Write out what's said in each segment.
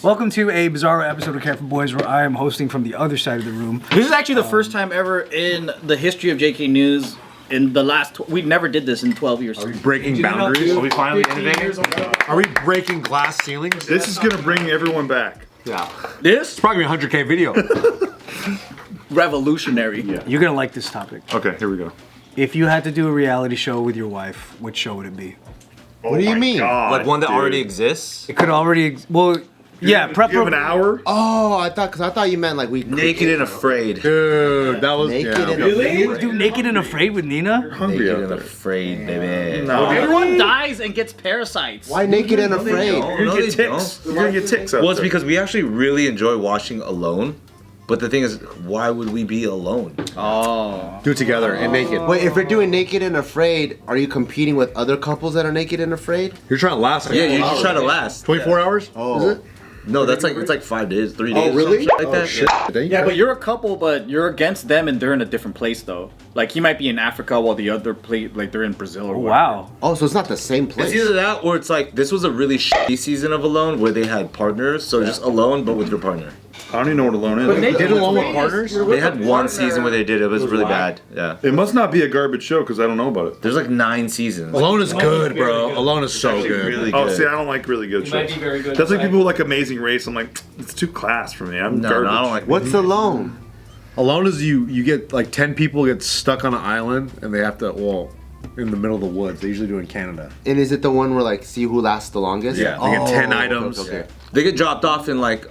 Welcome to a bizarre episode of Cat for Boys where I am hosting from the other side of the room. This is actually the first time ever in the history of JK News in the last... we never did this in 12 years. Are we breaking boundaries? Are we finally innovating? Are we breaking glass ceilings? This is gonna bring everyone back. Yeah. This? It's probably a 100K video. Revolutionary. Yeah. You're gonna like this topic. Okay, here we go. If you had to do a reality show with your wife, which show would it be? What do you mean? God, Like one that dude. already exists? It could already, well, yeah, You have an hour? Oh, I thought you meant like we Naked and Afraid. Dude, that was naked yeah. and Really? Do Naked and Afraid with Nina? Hungry Naked out and there. Afraid, baby. No. Everyone dies and gets parasites. Why naked and afraid? don't. You're No, gonna they get ticks. You're gonna get ticks out Well, it's there. because we actually really enjoy watching Alone. But the thing is, why would we be alone? Oh. Do it together and naked. Wait, if you're doing naked and afraid, are you competing with other couples that are naked and afraid? You're trying to last. Yeah, you just try to last. 24 hours? Oh. Is it? No, that's like it's like 5 days, 3 days. Oh, really? some shit like that. Shit. Yeah, but you're a couple, but you're against them and they're in a different place though. Like he might be in Africa while the other like they're in Brazil or whatever. Wow. Oh, so it's not the same place. It's either that or it's like this was a really shitty season of Alone where they had partners, so just alone but with your partner. I don't even know what Alone is. They did Alone with partners? They had one season where they did it. It was really bad. Yeah. It must not be a garbage show because I don't know about it. There's like 9 seasons. Alone is good, bro. Alone is so good. Really Oh, good. see, I don't like really good might shows. be very good That's like at people who like Amazing Race. I'm like, it's too class for me. I'm No, garbage. I don't like. What's alone? Alone is you get like 10 people get stuck on an island and they have to, well, in the middle of the woods. They usually do it in Canada. And is it the one where like see who lasts the longest? Yeah, they get 10 okay, items. Okay. They get dropped off in like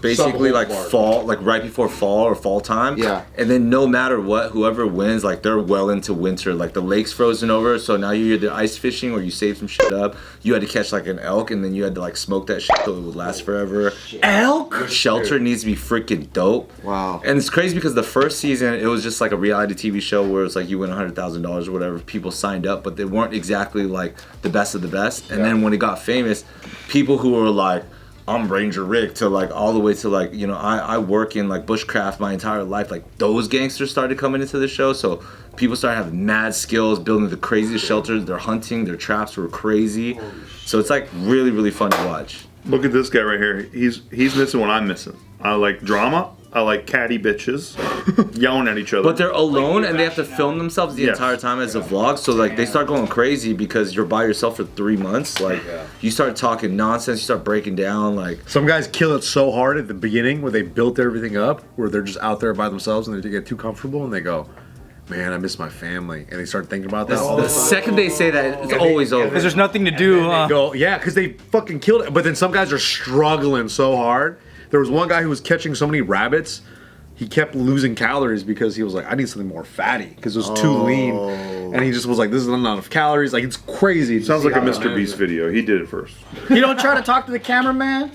basically like fall, like right before fall or fall time. Yeah. And then no matter what, whoever wins, like they're well into winter. Like the lake's frozen over, so now you're either ice fishing or you save some shit up. You had to catch like an elk and then you had to like smoke that shit so it would last forever. Elk? Your shelter needs to be freaking dope. Wow. And it's crazy because the first season it was just like a reality TV show where it's like you win $100,000 or whatever. People signed up, but they weren't exactly like the best of the best. And then when it got famous, people who were like, I'm Ranger Rick to like all the way to like, you know, I work in like bushcraft my entire life. Like those gangsters started coming into the show. So people started having mad skills, building the craziest shelters. Their hunting, their traps were crazy. So it's like really, really fun to watch. Look at this guy right here. He's missing what I'm missing. I like drama. I like catty bitches yelling at each other. But they're alone and they have to film themselves the Yes. entire time as a vlog. So like they start going crazy because you're by yourself for 3 months. Like you start talking nonsense, you start breaking down. Like Some guys kill it so hard at the beginning where they built everything up, where they're just out there by themselves and they get too comfortable and they go, man, I miss my family. And they start thinking about that. the second they say that, it's always over. Because there's nothing to do, Go, yeah, because they fucking killed it. But then some guys are struggling so hard. There was one guy who was catching so many rabbits, he kept losing calories because he was like, I need something more fatty because it was too lean. And he just was like, this is not enough calories. Like, it's crazy. Sounds like a Mr. Beast video. He did it first. You don't try to talk to the cameraman?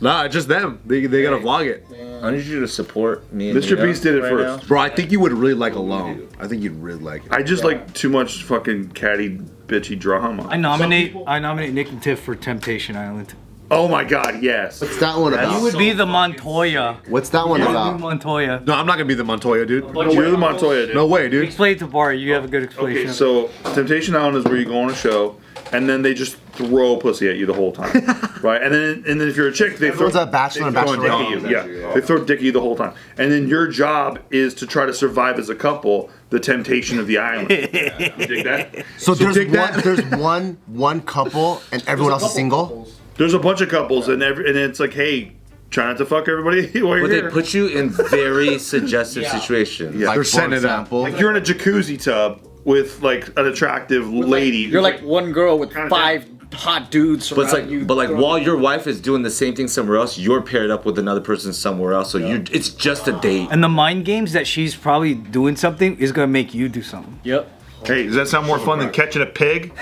Nah, it's just them. They gotta vlog it. I need you to support me. And Mr. Nina Beast did it right first. Bro, I think you would really like Alone. I think you'd really like it. I just like too much fucking catty bitchy drama. I nominate Nick and Tiff for Temptation Island. Oh my god, yes. What's that one about? You would be the Montoya. What's that one You would about? be Montoya. No, I'm not gonna be the Montoya, dude. You're the Montoya, dude. No way, dude. Explain it to Bart. You have a good explanation. Okay, so Temptation Island is where you go on a show, and then they just throw pussy at you the whole time, right? And then if you're a chick, they throw Everyone's a bachelor and they throw a dick bachelorette. at you. Yeah, they throw dick at you the whole time, and then your job is to try to survive as a couple. The temptation of the island. You dig that? So there's dig that? there's one couple and everyone else is single. There's a bunch of couples, and it's like, hey, try not to fuck everybody while you're But they here. put you in very suggestive situations. Yeah. Like, They're for setting it up. example, Like you're in a jacuzzi tub with like an attractive lady. You're like one girl with Kinda 5 hot dudes But it's surrounding like, you. but like while your wife is doing the same thing somewhere else, you're paired up with another person somewhere else. So it's just a date. And the mind games that she's probably doing something is gonna make you do something. Yep. Hey, does that sound more fun than catching a pig?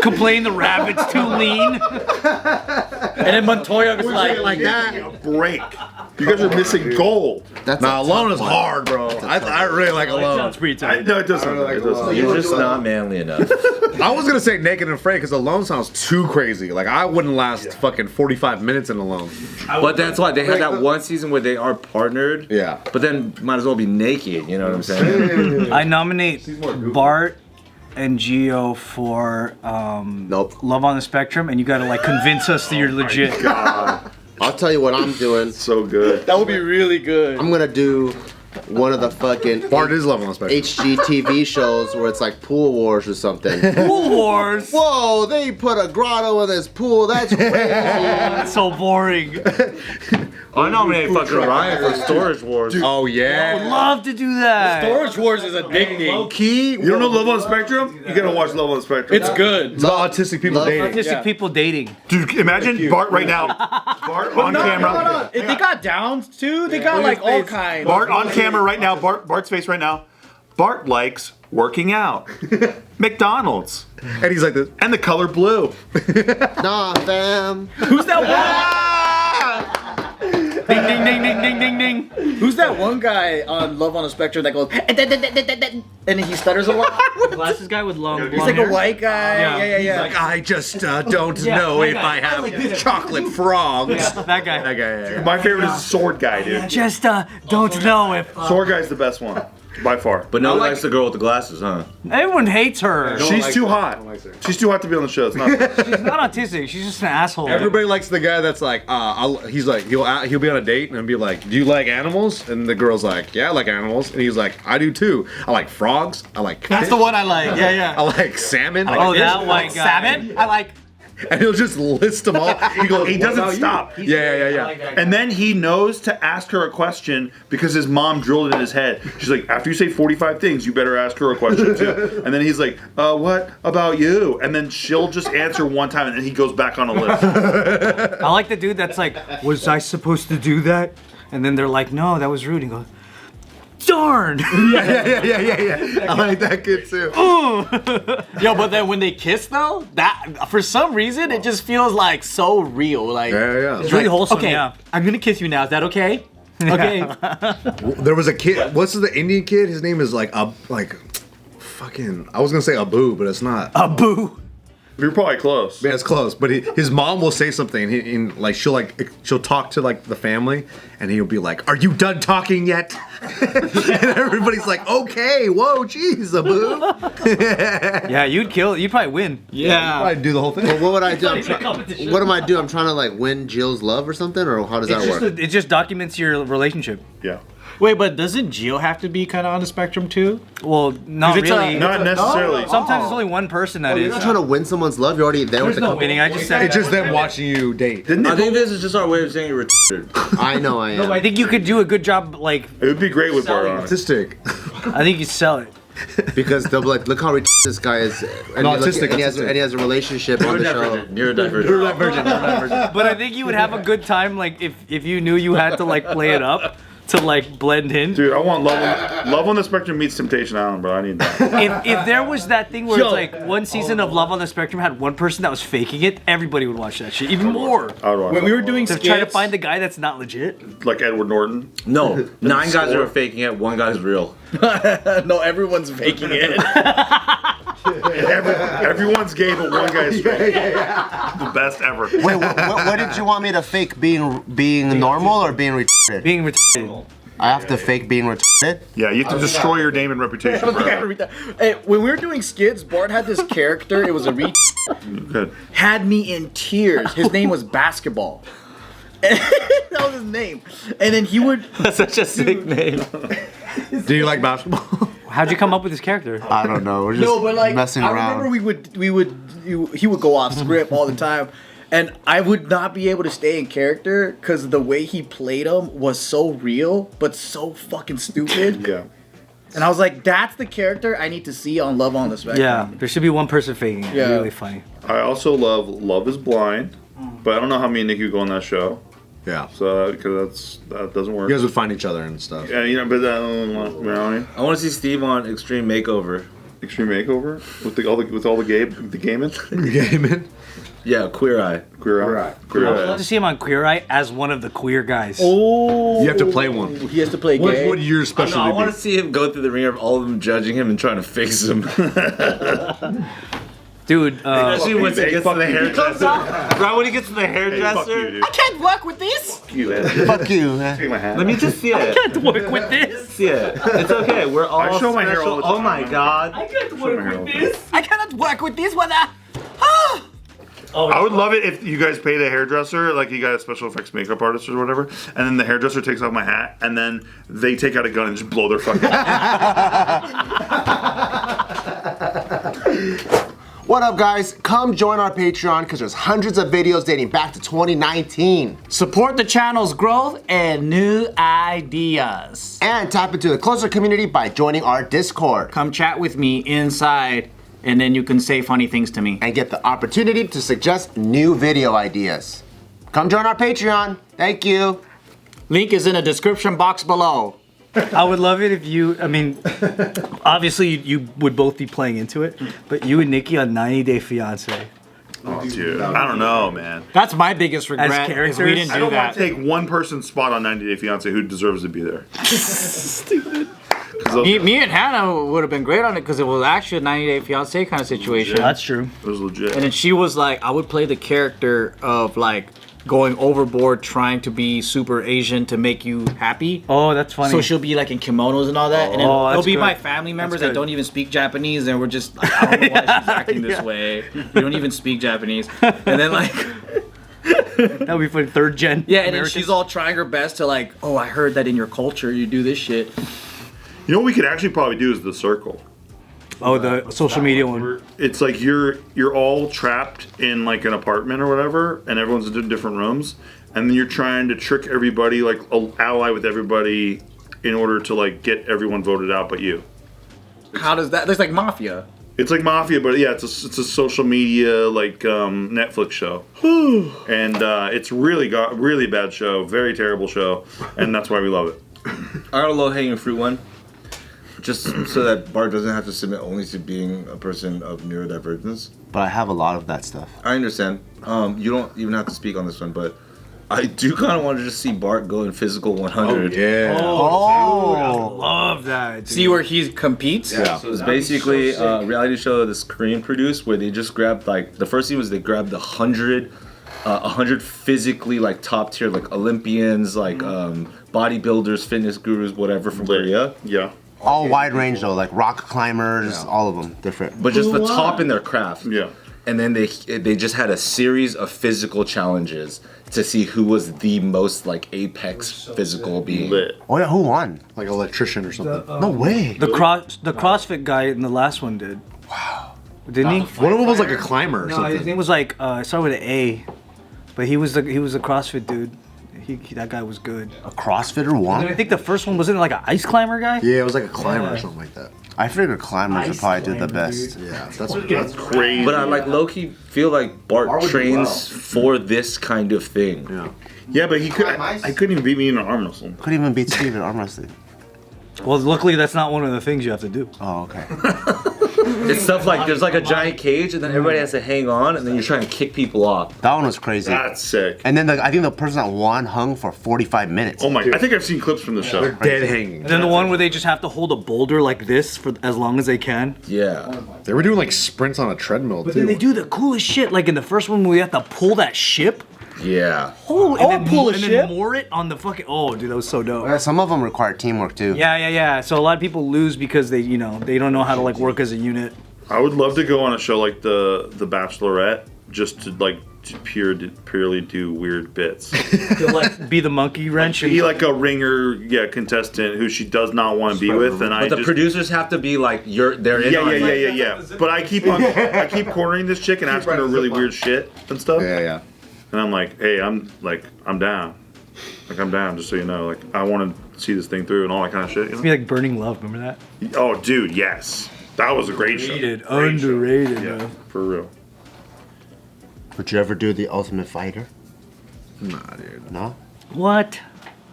Complain the rabbit's too lean. And then Montoya was like that. Break. You guys are missing gold. that's Nah, a Alone tough is one. hard, bro. I really like Alone. Sounds pretty tight. No, it doesn't. It doesn't. You're just not manly enough. I was gonna say Naked and Afraid because Alone sounds too crazy. Like I wouldn't last fucking 45 minutes in Alone. But that's why they had that one season where they are partnered. Yeah. But then might as well be naked. You know what I'm saying? I nominate Bart, and Gio for Nope. Love on the Spectrum, and you gotta like convince us that you're legit. I'll tell you what I'm doing. So good. That would be really good. I'm gonna do one of the fucking Bart is Love on the Spectrum. HGTV shows where it's like Pool Wars or something. Pool Wars. Whoa, they put a grotto in this pool. That's crazy. That's so boring. I nominate fucking Ryan for Storage Wars. Oh yeah. Love to do that. Storage Wars is addicting. Key. You don't know Love on the Spectrum? You gotta watch Love on the Spectrum. It's good. It's about autistic people dating. Autistic Yeah. people dating. Dude, imagine Bart right now. Bart on camera. They got downs too. They got like all kinds. Bart on camera right now. Bart's face right now. Bart likes working out. McDonald's. And he's like this. And the color blue. Nah, fam. Who's that Ding ding ding ding ding ding ding. one? Who's that one guy on Love on the Spectrum that goes and he stutters a lot? Glasses guy with long He's blonde like hair. a white guy. Yeah. Yeah. Like, I just don't Yeah, know that if guy. I have chocolate frogs. Yeah, that guy. That guy, yeah. My favorite is the Sword Guy, dude. Just don't know if Sword Guy's the best one. By far. But no one likes the girl with the glasses, huh? everyone hates her. She's too hot. She's too hot to be on the show. It's not. She's not autistic. She's just an asshole. Everybody likes the guy that's like, he's like, he'll be on a date and be like, do you like animals? And the girl's like, yeah, I like animals. And he's like, I do too. I like frogs. I like That's the one I like. Yeah. I like salmon. Oh, that white guy. Salmon? I like. And he'll just list them all. He goes, He doesn't stop. Yeah. And then he knows to ask her a question because his mom drilled it in his head. She's like, after you say 45 things, you better ask her a question too. And then he's like, what about you? And then she'll just answer one time and then he goes back on a list. I like the dude that's like, was I supposed to do that? And then they're like, no, that was rude. And he goes, darn. Yeah. I like that kid too. Yo, but then when they kiss though, that for some reason it just feels like so real. Like Yeah. It's really wholesome. okay, Yeah. I'm gonna kiss you now. Is that okay? Okay. There was a kid. What's the Indian kid? His name is fucking. I was gonna say Abu, but it's not. A boo. You're probably close. Yeah, it's close. But his mom will say something, and she'll talk to like the family, and he'll be like, "Are you done talking yet?" And everybody's like, "Okay, whoa, jeez, Abu." Yeah, you'd probably win. Yeah. I'd do the whole thing. Well, what would I do? competition. What am I do? I'm trying to like win Jill's love or something, or how does that work? It just documents your relationship. Yeah. Wait, but doesn't Gio have to be kind of on the spectrum too? Well, not It's a- really. Not necessarily. Sometimes it's only one person that You're is. not trying to win someone's love. You're already there with There's the no couple. winning. I just said It's just them watching you date. Didn't I it? think this is just our way of saying you're retarded. I know I am. No, I think you could do a good job. Like, It would be great with Bart on it. Autistic. I think you sell it. Because they'll be like, look how retarded this guy is, and, No, he look- autistic, and he has, autistic. and he has a relationship on the show. You're a divergent. But I think you would have a good time. Like, if you knew you had to like play it up to like blend in. Dude, I want Love on the Spectrum meets Temptation Island, bro. I need that. If there was that thing where Yo. it's like one season of Love on the Spectrum had one person that was faking it, everybody would watch that shit. Even more. I would want When we were doing To skits, try to find the guy that's not legit. like Edward Norton. No, 9 guys are faking it, 1 guy's real. no, everyone's faking it. Everyone's gay, but one guy is straight. The best ever. Wait, what did you want me to fake? Being normal or being retarded? Being retarded. I have to fake being retarded. Yeah, you have to destroy your name and reputation forever. Hey, when we were doing skits, Bart had this character. It was a Good. had me in tears. His name was Basketball. That was his name. And then he would. That's such a sick name. Do you like basketball? How'd you come up with this character? I don't know. We're just No, but like messing I around. remember he would go off script all the time, and I would not be able to stay in character because the way he played him was so real but so fucking stupid. Yeah. And I was like, that's the character I need to see on Love on the Spectrum. Yeah, there should be one person faking it. Yeah. Really funny. I also love Love is Blind, but I don't know how me and Nicky would go on that show. Yeah. So, because that doesn't work. You guys would find each other and stuff. Yeah, you know, but you know, I want to see Steve on Extreme Makeover. Extreme Makeover with all the gay men. Gaming. Yeah, Queer Eye. Queer Eye. Queer I would love Eye. to see him on Queer Eye as one of the queer guys. Oh. You have to play one. He has to play What gay. would your I specialty want be? to see him go through the ringer of all of them judging him and trying to fix him. Dude, Especially when he Hey, gets fuck to the you, dude. hairdresser. Right when he gets to the Hey, fuck you, hairdresser. dude. Can't work with this. Fuck you, man. Fuck you, man. Take my hat. Let me just see it. can't work with this. See it. It's okay. We're all I show my hair special. all the Oh time. my god. can't work with this. I cannot work with this one. I would love it if you guys paid a hairdresser, like you got a special effects makeup artist or whatever, and then the hairdresser takes off my hat, and then they take out a gun and just blow their fucking. What up, guys? Come join our Patreon because there's hundreds of videos dating back to 2019. Support the channel's growth and new ideas. And tap into the closer community by joining our Discord. Come chat with me inside, and then you can say funny things to me. And get the opportunity to suggest new video ideas. Come join our Patreon. Thank you. Link is in the description box below. I would love it if you, I mean, obviously you would both be playing into it, but you and Nikki on 90 Day Fiance. Oh, dude, I don't know, man. That's my biggest regret. Is characters? we didn't I do don't want that. to take one person's spot on 90 Day Fiance who deserves to be there. Stupid. Me and Hannah would have been great on it because it was actually a 90 Day Fiance kind of situation. That's true. It was legit. And then she was like, I would play the character of like going overboard trying to be super Asian to make you happy. Oh, that's funny. So she'll be like in kimonos and all that, and then Oh, it'll that's be good. my family members that good. don't even speak Japanese, and we're just like, I don't know why she's acting this way. You don't even speak Japanese, and then like, That would be for third gen. yeah, and then Americans. she's all trying her best to like, oh, I heard that in your culture you do this shit. You know what we could actually probably do is the circle. Oh, the social media one. It's like you're all trapped in like an apartment or whatever, and everyone's in different rooms, and then you're trying to trick everybody, like ally with everybody, in order to like get everyone voted out but you. How does that? There's like mafia. It's like Mafia, but yeah, it's a social media like Netflix show, and it's really bad show, very terrible show, and that's why we love it. I got a low hanging fruit one. Just so that Bart doesn't have to submit only to being a person of neurodivergence. But I have a lot of that stuff. I understand. You don't even have to speak on this one, but I do kind of want to just see Bart go in physical 100. Yeah. Oh, dude, I love that. Dude. See where he competes. Yeah. So it's basically a reality show that this Korean produced where they just grabbed like the first scene was they grabbed 100 physically like top tier like Olympians, like bodybuilders, fitness gurus, whatever from Korea. Yeah. All wide range though, like rock climbers, all of them different. But just the top in their craft. Yeah. And then they just had a series of physical challenges to see who was the most like apex physical being. Lit. Oh yeah, who won? Like electrician or something. No way. The CrossFit guy in the last one did. Wow. Didn't he? One of them was like a climber or No, something. his name was like it started with an A, but he was a CrossFit dude. That guy was good. A CrossFitter And I won? think the first one wasn't it like an ice climber guy. Yeah, it was like a climber or something like that. I figured climbers would probably do the climber, best. Yeah, that's Crazy. But I like low-key feel like Bart would do trains for this kind of thing. yeah. Yeah, but he could. I couldn't even beat me in an arm wrestle. Couldn't even beat Steve in arm wrestling. Well, luckily that's not one of the things you have to do. Oh, okay. It's stuff like there's like a giant cage and then everybody has to hang on and then you're trying to kick people off. That one was crazy. That's sick. And then I think the person that won hung for 45 minutes. Oh my! I think I've seen clips from the show. They're dead hanging. And then the one where they just have to hold a boulder like this for as long as they can. Yeah. They were doing like sprints on a treadmill But too. then they do the coolest shit. Like in the first one, we have to pull that ship. Yeah. Oh, and then pull a and ship? then moor it on the fucking. Oh, dude, that was so dope. Yeah, some of them require teamwork too. Yeah. So a lot of people lose because they don't know how to like work as a unit. I would love to go on a show like the Bachelorette, just to like purely do weird bits. To like be the monkey wrench. Be like a ringer, contestant who she does not want to be with, and But the producers have to be like they're in on it. yeah. But I keep cornering this chick and asking her really weird shit and stuff. Yeah. And I'm like, hey, I'm down. Like I'm down, just so you know. Like I want to see this thing through and all that kind of shit. You It'd be like Burning Love. Remember that? know? Oh, dude, yes. That was a great show. Underrated, Great show. underrated, Yeah, bro. for real. Would you ever do the Ultimate Fighter? Nah, dude. No? What?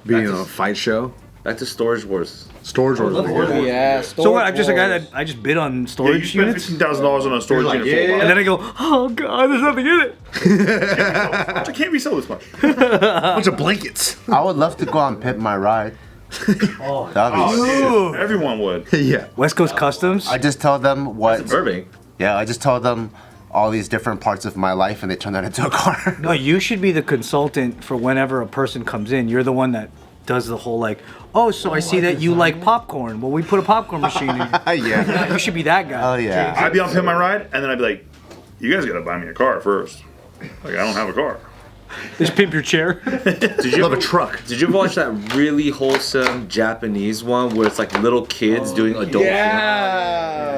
Being in a fight show. Back to Storage Wars. Storage Wars. was good. Yeah. So what? I'm just a guy that I just bid on Yeah, you storage spent units, $15,000 on a storage unit. yeah, and then I go, oh god, there's nothing in it. I can't resell this much. Bunch of blankets. I would love to go on Pimp My Ride. That'd be sick. Dude, everyone would. Yeah. West Coast Customs. I just tell them what. Burbank. Yeah, I just tell them all these different parts of my life and they turn that into a car. No, you should be the consultant for whenever a person comes in. You're the one that does the whole like, oh, so I see that you like popcorn. Well, we put a popcorn machine in. Yeah. You should be that guy. Oh yeah. I'd be on Pimp My Ride, and then I'd be like, you guys gotta buy me a car first. Like, I don't have a car. Just pimp your chair. Did you Love a truck. Did you ever watch that really wholesome Japanese one where it's like little kids doing adult?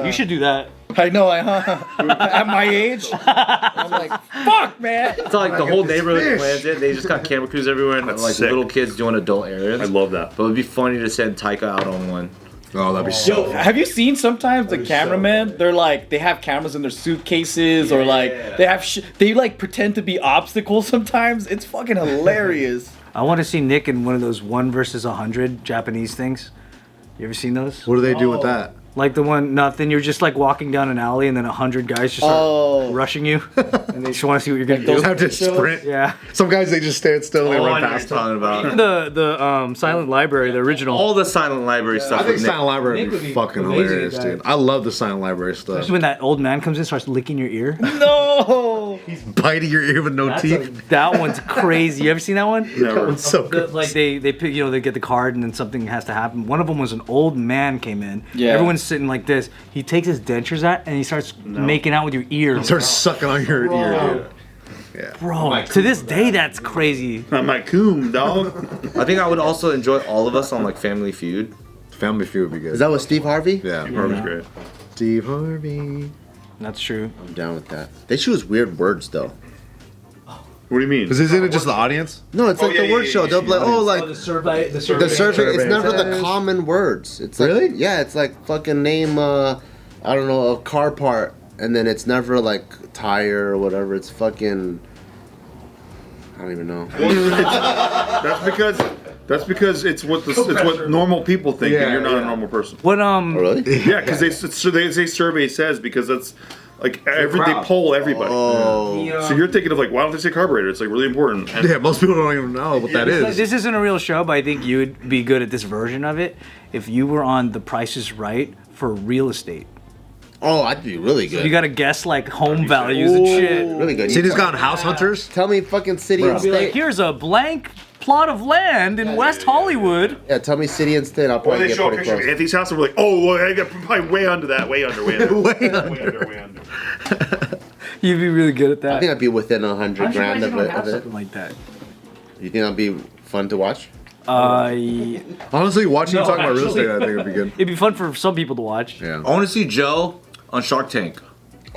You should do that. I know, at my age, I'm like, fuck, man. It's like the whole neighborhood plans it. They just got camera crews everywhere and That's like sick. little kids doing adult errands. I love that. But it'd be funny to send Taika out on one. Oh, that'd be so. Yo, have you seen sometimes the cameramen? They're like, they have cameras in their suitcases, or like they have they like pretend to be obstacles. Sometimes it's fucking hilarious. I want to see Nick in one of those 1 versus 100 Japanese things. You ever seen those? What do they do with that? Like the one, nothing. You're just like walking down an alley, and then 100 guys just start rushing you, and they just want to see what you're gonna Those do. have to sprint. Yeah. Some guys they just stand still and they Oh, run I know what past you're them. talking about. The Silent Library, the original. All the Silent Library stuff. I think with Nick. Silent Library Nick would would be be fucking amazing at hilarious, that. dude. I love the Silent Library stuff. Just when that old man comes in, starts licking your ear. No. Biting your ear with no teeth. That one's crazy. You ever seen that one? That one's so good. Like they pick, they get the card and then something has to happen. One of them was an old man came in. Yeah. Everyone's sitting like this. He takes his dentures out and he starts making out with your ear. Start sucking on your ear, dude. Yeah. Bro, to this day that's crazy. I'm like, coom, dog. I think I would also enjoy all of us on like Family Feud. Family Feud would be good. Is that with Steve Harvey? Yeah. Harvey's great. Steve Harvey. That's true. I'm down with that. They choose weird words though. What do you mean? Because isn't it just the audience? No, it's like yeah, the word yeah, show. yeah, They'll be like, oh, like the survey. the survey. It's never the Survey. common words. It's like, Really? yeah, it's like fucking name. I don't know, a car part, and then it's never like tire or whatever. It's fucking. I don't even know. That's because it's what normal people think, and you're not a normal person. What Oh, really? Yeah, because they say survey says because that's like they poll everybody. Oh. So you're thinking of like, why don't they say carburetor? It's like really important. And Yeah, most people don't even know what that is. This isn't a real show, but I think you would be good at this version of it if you were on The Price is Right for real estate. Oh, I'd be really good. You gotta guess like home values and shit. really good. City's gone House Hunters. Tell me fucking city and Be like, state. here's a blank plot of land in West Hollywood. Yeah, tell me city and state. I'll or probably they get show a pretty picture of close. Anthony's house, and we're like, oh, well, I got probably way under that, way under. Way under. You'd be really good at that. I think I'd be within 100 grand of it. Something like that. You think that'd be fun to watch? Yeah. Honestly, watching you No, talk about real actually- estate, I think would be good. It'd be fun for some people to watch. Yeah. I want to see Joe on Shark Tank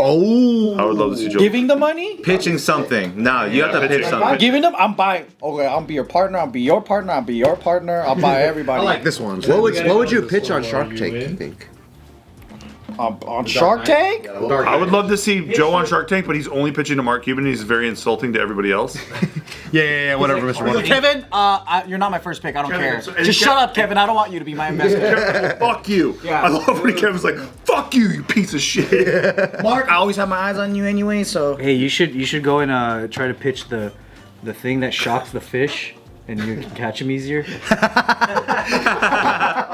Oh. I would love to see Joe. Giving the money? pitching something. No, you have to pitch I'm something. giving them. I'm buying. Okay, I'll be your partner. I'll be your partner. I'll be your partner. I'll buy everybody. I like this one. What would you pitch on Shark Tank, you think? On Shark Tank? I would love to see Joe on Shark Tank, but he's only pitching to Mark Cuban. He's very insulting to everybody else. Yeah, whatever, Mr. Wonderful. Kevin, you're not my first pick. I don't care. so- and Just Kev- shut up, Kevin. I don't want you to be my investor. Fuck you. Yeah. I love when Kevin's like, fuck you, you piece of shit. Mark, I always have my eyes on you anyway, so. Hey, you should go and try to pitch the thing that shocks the fish, and you can catch them easier.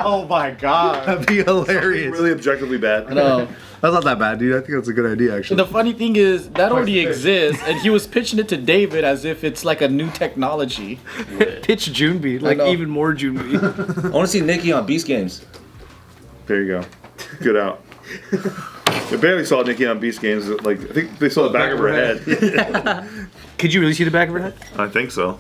Oh my god. That'd be hilarious. Really objectively bad. No. That's not that bad, dude. I think that's a good idea, actually. The funny thing is, that already exists, and he was pitching it to David as if it's like a new technology. Pitch Junebee, like know. even more Junebee. I want to see Nikki on Beast Games. There you go. Good out. I barely saw Nikki on Beast Games. Like I think they saw the back of her head. Could you really see the back of her head? I think so.